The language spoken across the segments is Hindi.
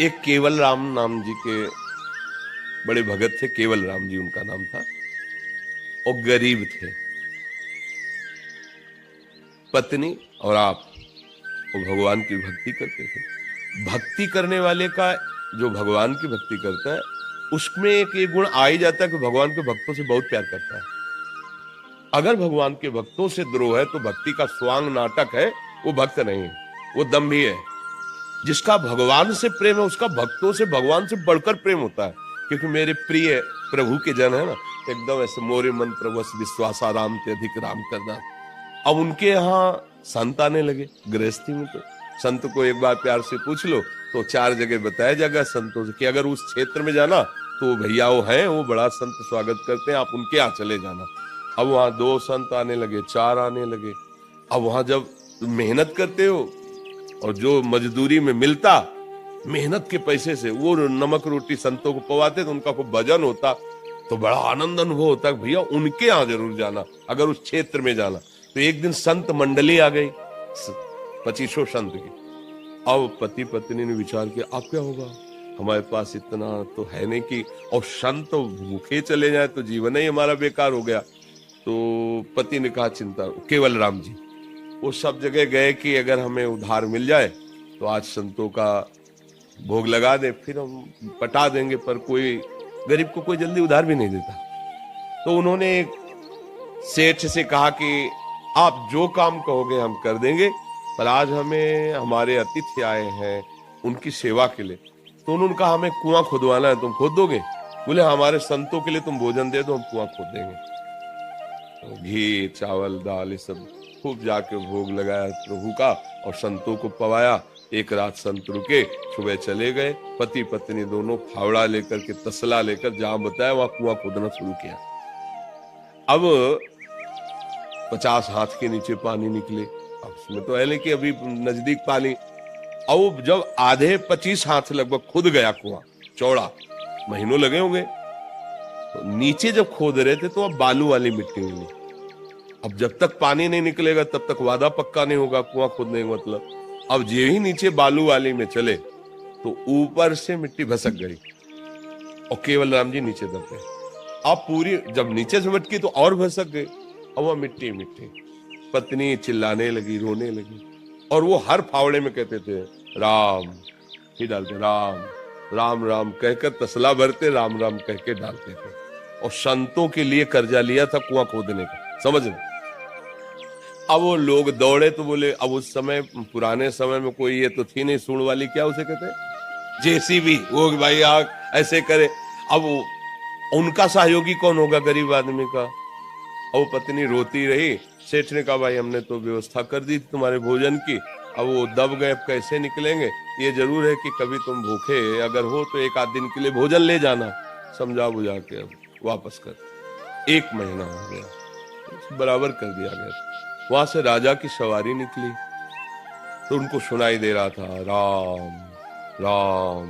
एक केवल राम नाम जी के बड़े भगत थे, केवल राम जी उनका नाम था, और गरीब थे। पत्नी और आप वो भगवान की भक्ति करते थे। भक्ति करने वाले का, जो भगवान की भक्ति करता है, उसमें एक ये गुण आ ही जाता है कि भगवान के भक्तों से बहुत प्यार करता है। अगर भगवान के भक्तों से द्रोह है तो भक्ति का स्वांग नाटक है, वो भक्त नहीं है, वो दम्भी है। जिसका भगवान से प्रेम है उसका भक्तों से भगवान से बढ़कर प्रेम होता है। क्योंकि मेरे प्रिय प्रभु के जन है ना, एकदम ऐसे मोरे मन प्रभु विश्वासा राम ते अधिक राम करना। अब उनके यहाँ संत आने लगे गृहस्थी में, तो संत को एक बार प्यार से पूछ लो तो 4 जगह बताया जाएगा संतों से कि अगर उस क्षेत्र में जाना तो भैया वो हैं, वो बड़ा संत स्वागत करते हैं, आप उनके यहाँ चले जाना। अब वहां 2 संत आने लगे, 4 आने लगे। अब वहां जब मेहनत करते हो और जो मजदूरी में मिलता, मेहनत के पैसे से वो नमक रोटी संतों को पवाते, तो उनका कोई भजन होता तो बड़ा आनंद अनुभव होता भैया उनके यहाँ जरूर जाना अगर उस क्षेत्र में जाना। तो एक दिन संत मंडली आ गई 2500 संत की। अब पति पत्नी ने विचार किया अब क्या होगा, हमारे पास इतना तो है नहीं कि, और संत भूखे चले जाए तो जीवन ही हमारा बेकार हो गया। तो पति ने कहा चिंता, केवल राम जी वो सब जगह गए कि अगर हमें उधार मिल जाए तो आज संतों का भोग लगा दे, फिर हम पटा देंगे, पर कोई गरीब को कोई जल्दी उधार भी नहीं देता। तो उन्होंने सेठ से कहा कि आप जो काम कहोगे हम कर देंगे, पर आज हमें हमारे अतिथि आए हैं उनकी सेवा के लिए। तो उन्होंने कहा हमें कुआं खुदवाना है, तुम खोद दोगे? बोले हमारे संतों के लिए तुम भोजन दे दो, हम कुआं खोद देंगे। तो घी चावल दाल ये सब खूब जाके भोग लगाया प्रभु का और संतों को पवाया। एक रात संत रुके, सुबह चले गए। पति पत्नी दोनों फावड़ा लेकर के, तसला लेकर जहां बताया वहां कुआं खोदना शुरू किया। अब 50 हाथ के नीचे पानी निकले। अब उसमें तो है कि अभी नजदीक पानी। अब जब आधे 25 हाथ लगभग खुद गया कुआं, चौड़ा, महीनों लगे होंगे, तो नीचे जब खोद रहे थे तो अब बालू वाली मिट्टी मिली। अब जब तक पानी नहीं निकलेगा तब तक वादा पक्का नहीं होगा कुआं खोदने का मतलब। अब जे ही नीचे बालू वाली में चले तो ऊपर से मिट्टी भसक गई और केवल राम जी नीचे दब गए। अब पूरी जब नीचे से मटकी तो और भसक गई, अब वह मिट्टी मिट्टी। पत्नी चिल्लाने लगी, रोने लगी, और वो हर फावड़े में कहते थे राम ही डालते, राम राम राम कहकर तसला भरते, राम राम कह के डालते थे। और संतों के लिए कर्जा लिया था कुआं खोदने का, समझ लो। अब वो लोग दौड़े तो बोले, अब उस समय पुराने समय में कोई ये तो थी नहीं सूंड वाली, क्या उसे कहते जेसीबी, वो भाई आग ऐसे करे। अब उनका सहयोगी कौन होगा गरीब आदमी का? अब पत्नी रोती रही। सेठ ने कहा भाई हमने तो व्यवस्था कर दी तुम्हारे भोजन की, अब वो दब गए, अब कैसे निकलेंगे? ये जरूर है कि कभी तुम भूखे अगर हो तो 1 आध दिन के लिए भोजन ले जाना। समझा बुझा के अब वापस कर। 1 महीना हो गया, बराबर कर दिया गया। वहां से राजा की सवारी निकली तो उनको सुनाई दे रहा था राम राम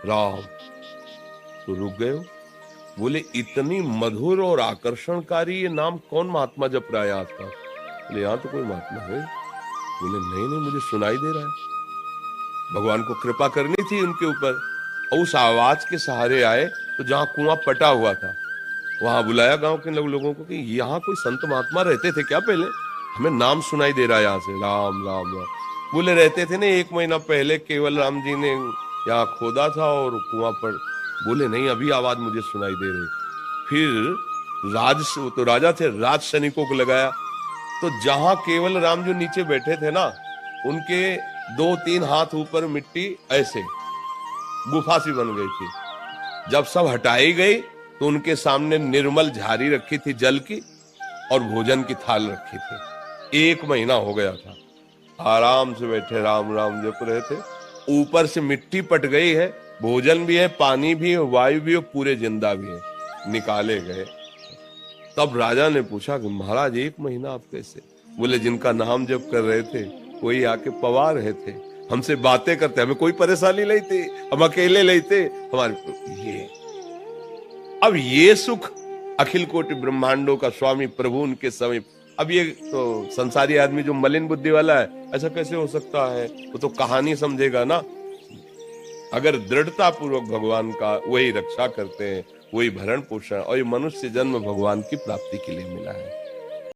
राम। तो रुक गए। बोले इतनी मधुर और आकर्षणकारी ये नाम कौन महात्मा जप रहा है आज का? बोले यहाँ तो कोई महात्मा है। बोले नहीं नहीं मुझे सुनाई दे रहा है। भगवान को कृपा करनी थी उनके ऊपर, और उस आवाज के सहारे आए तो जहां कुआं पटा हुआ था वहां बुलाया गांव के लोगों को कि यहाँ कोई संत महात्मा रहते थे क्या पहले? हमें नाम सुनाई दे रहा है यहाँ से, राम राम राम। बोले रहते थे ना, 1 महीना पहले केवल राम जी ने यहाँ खोदा था और कुआं पर। बोले नहीं अभी आवाज मुझे सुनाई दे रही। फिर तो राजा थे, राज सैनिकों को लगाया। तो जहां केवल राम जो नीचे बैठे थे ना, उनके 2-3 हाथ ऊपर मिट्टी ऐसे गुफा सी बन गई थी। जब सब हटाई गई तो उनके सामने निर्मल झारी रखी थी जल की, और भोजन की थाल रखी थी। 1 महीना हो गया था, आराम से बैठे राम राम जप रहे थे। ऊपर से मिट्टी पट गई है, भोजन भी है, पानी भी है, वायु भी है, पूरे जिंदा भी है। निकाले गए। तब राजा ने पूछा कि महाराज 1 महीना आप कैसे? बोले जिनका नाम जप कर रहे थे कोई आके पवा रहे थे, हमसे बातें करते, हमें कोई परेशानी नहीं थी, हम अकेले नहीं थे हमारे ये। अब ये सुख अखिल कोटि ब्रह्मांडों का स्वामी प्रभु उनके समीप। अब ये तो संसारी आदमी जो मलिन बुद्धि वाला है, ऐसा कैसे हो सकता है? वो तो कहानी समझेगा ना। अगर दृढ़ता पूर्वक भगवान का वही रक्षा करते हैं, वही भरण पोषण, और ये मनुष्य जन्म भगवान की प्राप्ति के लिए मिला है।